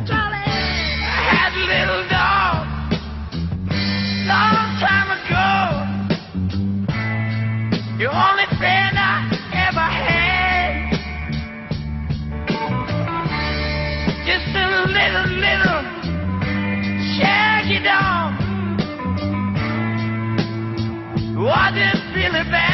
Charlie, I had a little dog long time ago. The only friend I ever had. Just a little shaggy dog. Wasn't really bad.